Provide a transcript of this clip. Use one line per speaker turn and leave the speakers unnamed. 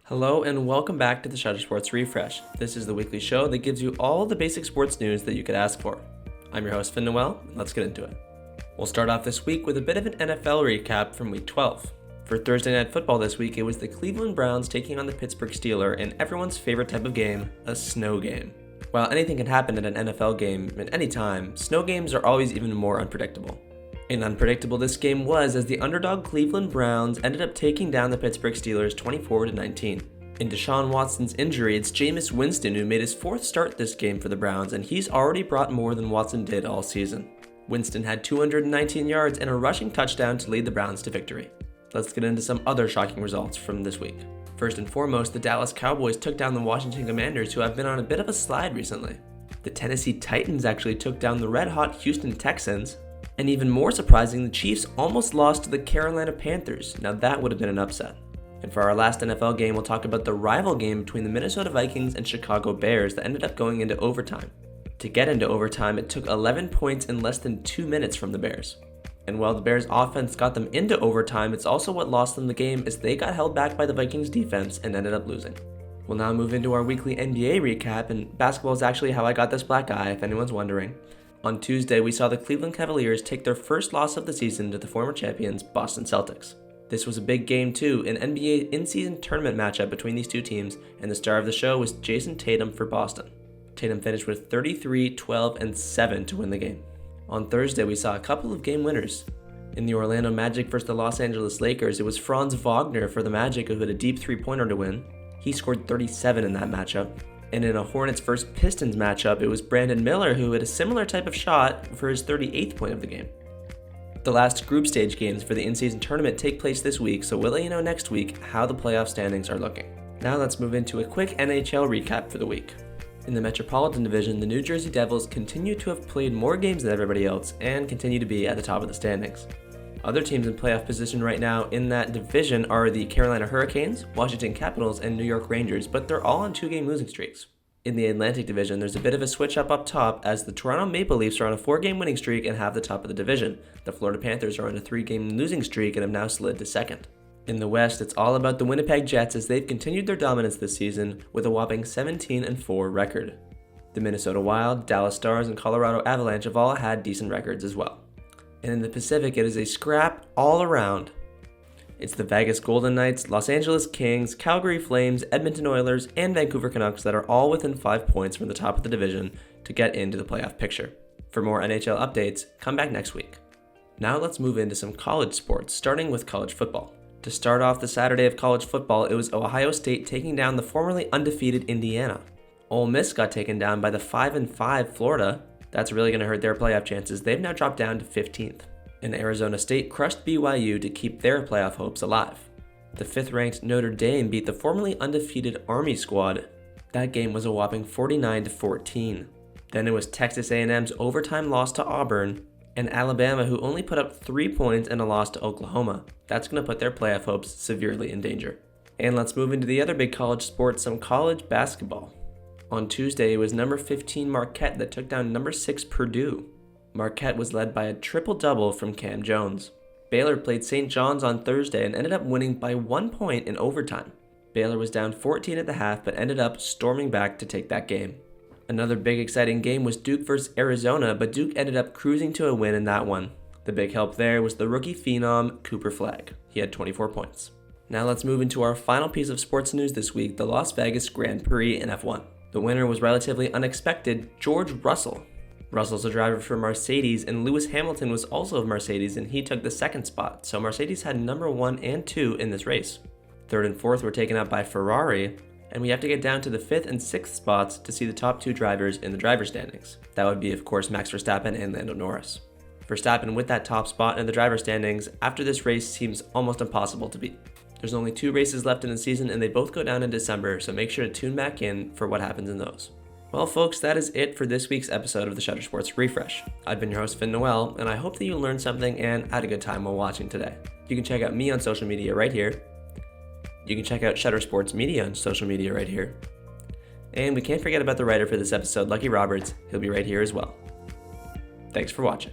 Hello and welcome back to the Shutter Sports Refresh. This is the weekly show that gives you all the basic sports news that you could ask for. I'm your host Finn Noel, and let's get into it. We'll start off this week with a bit of an NFL recap from week 12. For Thursday Night Football this week, it was the Cleveland Browns taking on the Pittsburgh Steelers in everyone's favorite type of game, a snow game. While anything can happen at an NFL game at any time, snow games are always even more unpredictable. And unpredictable this game was as the underdog Cleveland Browns ended up taking down the Pittsburgh Steelers 24-19. In Deshaun Watson's injury, it's Jameis Winston who made his fourth start this game for the Browns, and he's already brought more than Watson did all season. Winston had 219 yards and a rushing touchdown to lead the Browns to victory. Let's get into some other shocking results from this week. First and foremost, the Dallas Cowboys took down the Washington Commanders, who have been on a bit of a slide recently. The Tennessee Titans actually took down the red-hot Houston Texans. And even more surprising, the Chiefs almost lost to the Carolina Panthers. Now that would have been an upset. And for our last NFL game, we'll talk about the rival game between the Minnesota Vikings and Chicago Bears that ended up going into overtime. To get into overtime, it took 11 points in less than 2 minutes from the Bears. And while the Bears' offense got them into overtime, it's also what lost them the game as they got held back by the Vikings' defense and ended up losing. We'll now move into our weekly NBA recap, and basketball is actually how I got this black eye, if anyone's wondering. On Tuesday, we saw the Cleveland Cavaliers take their first loss of the season to the former champions, Boston Celtics. This was a big game too, an NBA in-season tournament matchup between these two teams, and the star of the show was Jason Tatum for Boston. Tatum finished with 33, 12, and 7 to win the game. On Thursday, we saw a couple of game winners. In the Orlando Magic versus the Los Angeles Lakers, it was Franz Wagner for the Magic who hit a deep three-pointer to win. He scored 37 in that matchup. And in a Hornets vs Pistons matchup, it was Brandon Miller who had a similar type of shot for his 38th point of the game. The last group stage games for the in-season tournament take place this week, so we'll let you know next week how the playoff standings are looking. Now let's move into a quick NHL recap for the week. In the Metropolitan Division, the New Jersey Devils continue to have played more games than everybody else and continue to be at the top of the standings. Other teams in playoff position right now in that division are the Carolina Hurricanes, Washington Capitals, and New York Rangers, but they're all on 2-game losing streaks. In the Atlantic Division, there's a bit of a switch up top as the Toronto Maple Leafs are on a 4-game winning streak and have the top of the division. The Florida Panthers are on a 3-game losing streak and have now slid to second. In the West, it's all about the Winnipeg Jets as they've continued their dominance this season with a whopping 17-4 record. The Minnesota Wild, Dallas Stars, and Colorado Avalanche have all had decent records as well. And in the Pacific, it is a scrap all around. It's the Vegas Golden Knights, Los Angeles Kings, Calgary Flames, Edmonton Oilers, and Vancouver Canucks that are all within 5 points from the top of the division to get into the playoff picture. For more NHL updates, come back next week. Now let's move into some college sports, starting with college football. To start off the Saturday of college football, it was Ohio State taking down the formerly undefeated Indiana. Ole Miss got taken down by the 5-5 Florida. That's really going to hurt their playoff chances. They've now dropped down to 15th. And Arizona State crushed BYU to keep their playoff hopes alive. The 5th-ranked Notre Dame beat the formerly undefeated Army squad. That game was a whopping 49-14. Then it was Texas A&M's overtime loss to Auburn, and Alabama who only put up 3 points in a loss to Oklahoma. That's going to put their playoff hopes severely in danger. And let's move into the other big college sport, some college basketball. On Tuesday, it was number 15 Marquette that took down number 6 Purdue. Marquette was led by a triple-double from Cam Jones. Baylor played St. John's on Thursday and ended up winning by 1 point in overtime. Baylor was down 14 at the half but ended up storming back to take that game. Another big exciting game was Duke vs Arizona, but Duke ended up cruising to a win in that one. The big help there was the rookie phenom Cooper Flagg. He had 24 points. Now let's move into our final piece of sports news this week, the Las Vegas Grand Prix in F1. The winner was relatively unexpected, George Russell. Russell's a driver for Mercedes, and Lewis Hamilton was also of Mercedes, and he took the second spot, so Mercedes had number 1 and 2 in this race. 3rd and 4th were taken up by Ferrari, and we have to get down to the 5th and 6th spots to see the top 2 drivers in the driver standings. That would be, of course, Max Verstappen and Lando Norris. Verstappen with that top spot in the driver standings after this race seems almost impossible to beat. There's only 2 races left in the season, and they both go down in December, so make sure to tune back in for what happens in those. Well, folks, that is it for this week's episode of the Shutter Sports Refresh. I've been your host, Finn Noel, and I hope that you learned something and had a good time while watching today. You can check out me on social media right here. You can check out Shutter Sports Media on social media right here. And we can't forget about the writer for this episode, Lucky Roberts. He'll be right here as well. Thanks for watching.